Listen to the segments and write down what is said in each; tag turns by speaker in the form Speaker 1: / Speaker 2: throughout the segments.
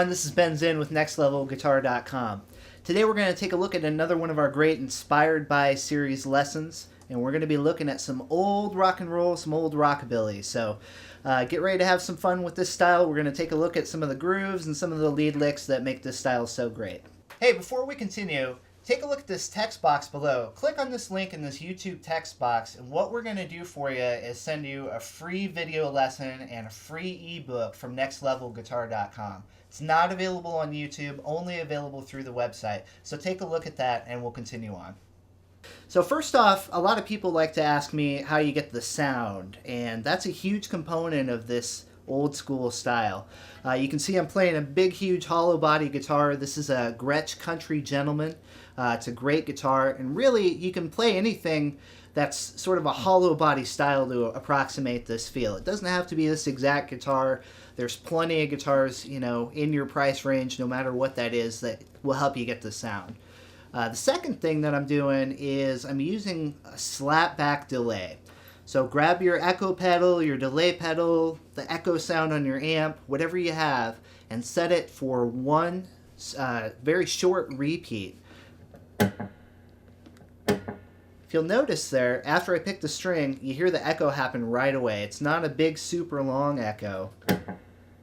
Speaker 1: everyone, this is Ben Zinn with NextLevelGuitar.com. Today we're going to take a look at another one of our great Inspired By series lessons, and we're going to be looking at some old rock and roll, some old rockabilly. So get ready to have some fun with this style. We're going to take a look at some of the grooves and some of the lead licks that make this style so great. Hey, before we continue, take a look at this text box below. Click on this link in this YouTube text box, and what we're going to do for you is send you a free video lesson and a free ebook from NextLevelGuitar.com. It's not available on YouTube, only available through the website. So take a look at that and we'll continue on. So first off, a lot of people like to ask me how you get the sound, and that's a huge component of this old school style. You can see I'm playing a big, huge hollow body guitar. This is a Gretsch Country Gentleman. It's a great guitar, and really you can play anything that's sort of a hollow body style to approximate this feel. It doesn't have to be this exact guitar. There's plenty of guitars, you know, in your price range, no matter what that is, that will help you get the sound. The second thing that I'm doing is I'm using a slap back delay. So grab your echo pedal, your delay pedal, the echo sound on your amp, whatever you have, and set it for one very short repeat. If you'll notice there, after I pick the string, you hear the echo happen right away. It's not a big, super long echo.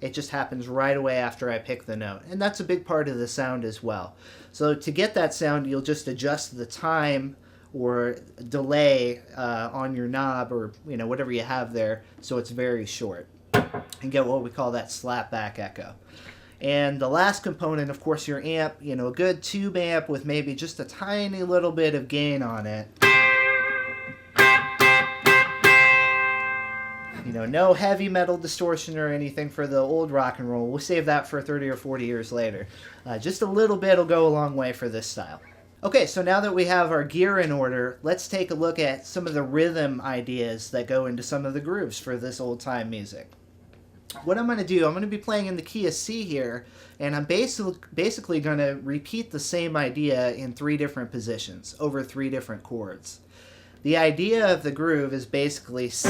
Speaker 1: It just happens right away after I pick the note. And that's a big part of the sound as well. So to get that sound, you'll just adjust the time or delay on your knob, or whatever you have there, so it's very short, and get what we call that slap back echo. And the last component, of course, your amp, a good tube amp with maybe just a tiny little bit of gain on it. No heavy metal distortion or anything for the old rock and roll. We'll save that for 30 or 40 years later. Just a little bit will go a long way for this style. Okay, so now that we have our gear in order, let's take a look at some of the rhythm ideas that go into some of the grooves for this old-time music. What I'm going to do, I'm going to be playing in the key of C here, and I'm basically going to repeat the same idea in 3 different positions, over 3 different chords. The idea of the groove is basically C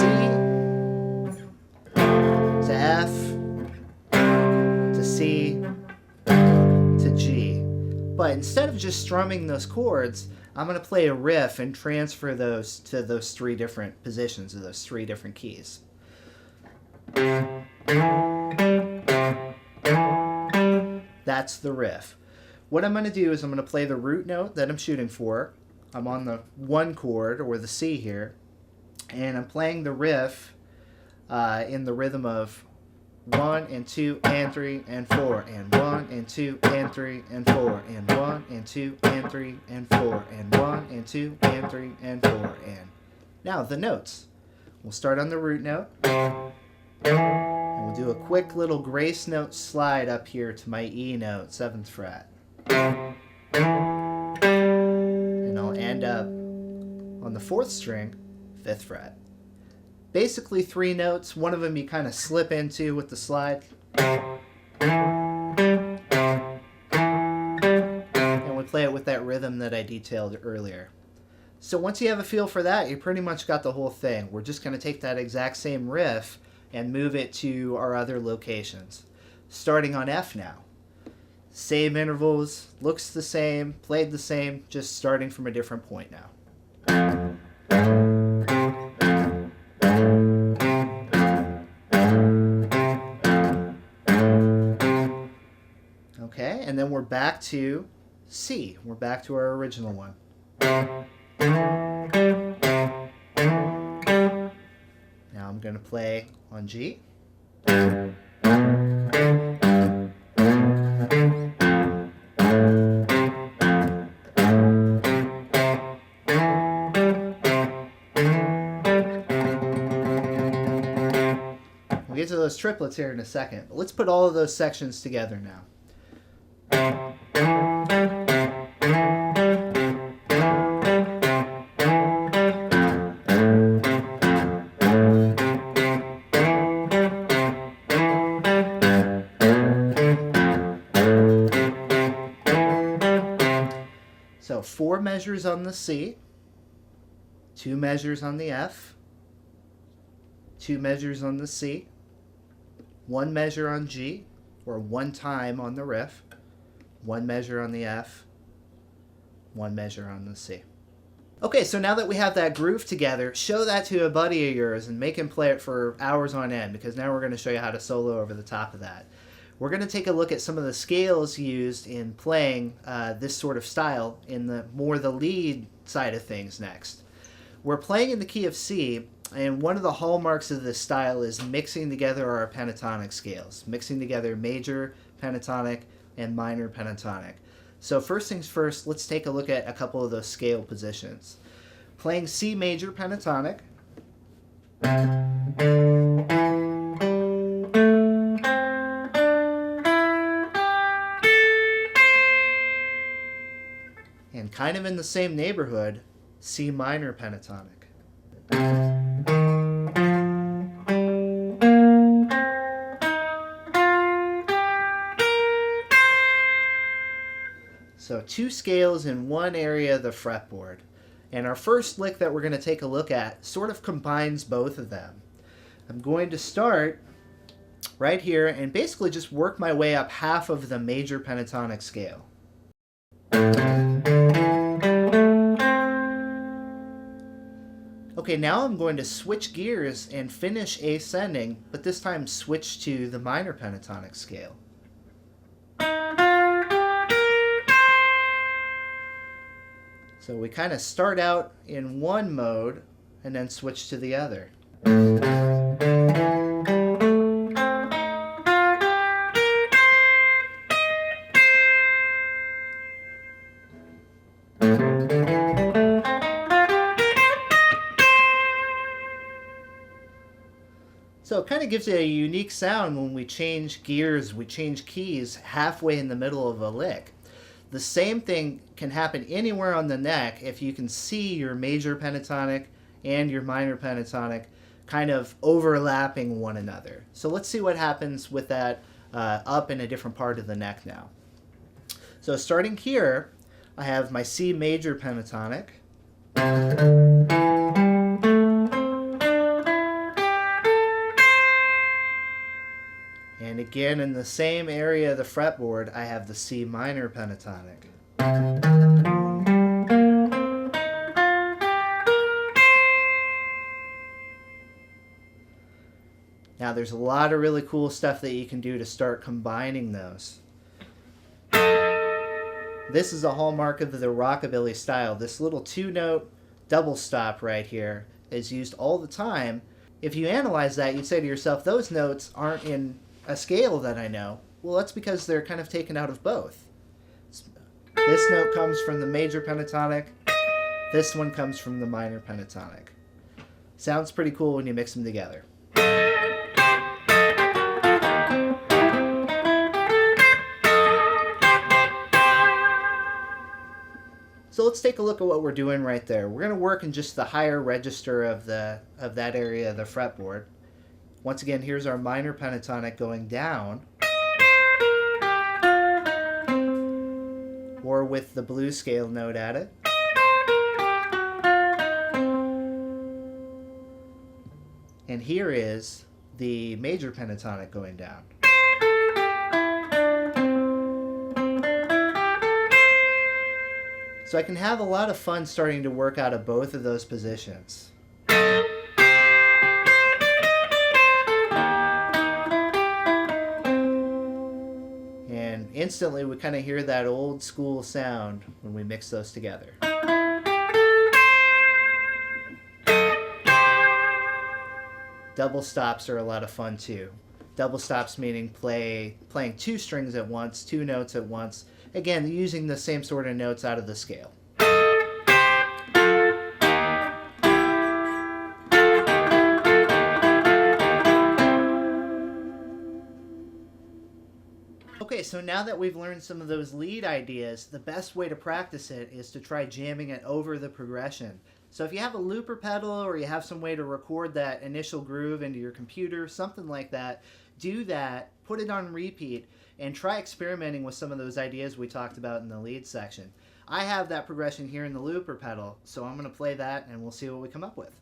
Speaker 1: to F to C to G. But instead of just strumming those chords, I'm going to play a riff and transfer those to those 3 different positions of those 3 different keys. That's the riff. What I'm going to do is I'm going to play the root note that I'm shooting for. I'm on the 1 chord, or the C here, and I'm playing the riff in the rhythm of 1 and 2 and 3 and 4 and 1 and 2 and 3 and 4 and 1 and 2 and 3 and 4 and 1 and 2 and 3 and 4 and now the notes. We'll start on the root note, and we'll do a quick little grace note slide up here to my E note, 7th fret, and I'll end up on the 4th string, 5th fret. Basically 3 notes, one of them you kind of slip into with the slide. And we play it with that rhythm that I detailed earlier. So once you have a feel for that, you pretty much got the whole thing. We're just going to take that exact same riff and move it to our other locations. Starting on F now. Same intervals, looks the same, played the same, just starting from a different point now. Okay, and then we're back to C. We're back to our original one. Now I'm going to play on G. We'll get to those triplets here in a second, but let's put all of those sections together now. So 4 measures on the C, 2 measures on the F, 2 measures on the C, 1 measure on G, or one time on the riff, one measure on the F, one measure on the C. Okay, so now that we have that groove together, show that to a buddy of yours and make him play it for hours on end, because now we're going to show you how to solo over the top of that. We're going to take a look at some of the scales used in playing this sort of style in the lead side of things next. We're playing in the key of C, and one of the hallmarks of this style is mixing together our pentatonic scales, mixing together major pentatonic and minor pentatonic. So first things first, let's take a look at a couple of those scale positions. Playing C major pentatonic. And kind of in the same neighborhood, C minor pentatonic. So two scales in one area of the fretboard. And our first lick that we're going to take a look at sort of combines both of them. I'm going to start right here and basically just work my way up half of the major pentatonic scale. Okay, now I'm going to switch gears and finish ascending, but this time switch to the minor pentatonic scale. So we kind of start out in one mode and then switch to the other. So it kind of gives it a unique sound when we change gears, we change keys halfway in the middle of a lick. The same thing can happen anywhere on the neck if you can see your major pentatonic and your minor pentatonic kind of overlapping one another. So let's see what happens with that up in a different part of the neck now. So starting here, I have my C major pentatonic. And again, in the same area of the fretboard, I have the C minor pentatonic. Now, there's a lot of really cool stuff that you can do to start combining those. This is a hallmark of the rockabilly style. This little two-note double stop right here is used all the time. If you analyze that, you'd say to yourself, those notes aren't in a scale that I know. Well, that's because they're kind of taken out of both. This note comes from the major pentatonic. This one comes from the minor pentatonic. Sounds pretty cool when you mix them together. So let's take a look at what we're doing right there. We're going to work in just the higher register of that area of the fretboard. Once again, here's our minor pentatonic going down, or with the blues scale note at it. And here is the major pentatonic going down. So I can have a lot of fun starting to work out of both of those positions. And instantly we kind of hear that old school sound when we mix those together. Double stops are a lot of fun too. Double stops meaning playing two strings at once, two notes at once. Again, using the same sort of notes out of the scale. Okay, so now that we've learned some of those lead ideas, the best way to practice it is to try jamming it over the progression. So if you have a looper pedal or you have some way to record that initial groove into your computer, something like that, do that, put it on repeat, and try experimenting with some of those ideas we talked about in the lead section. I have that progression here in the looper pedal, so I'm going to play that and we'll see what we come up with.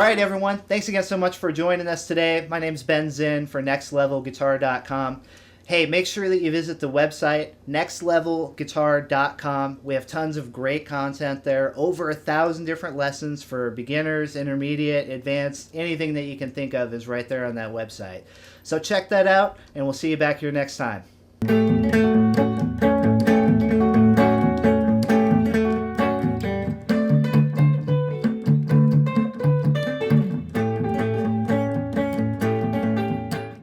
Speaker 1: right, everyone. Thanks again so much for joining us today. My name's Ben Zinn for nextlevelguitar.com. Hey, make sure that you visit the website, nextlevelguitar.com. We have tons of great content there. Over 1,000 different lessons for beginners, intermediate, advanced. Anything that you can think of is right there on that website. So check that out, and we'll see you back here next time.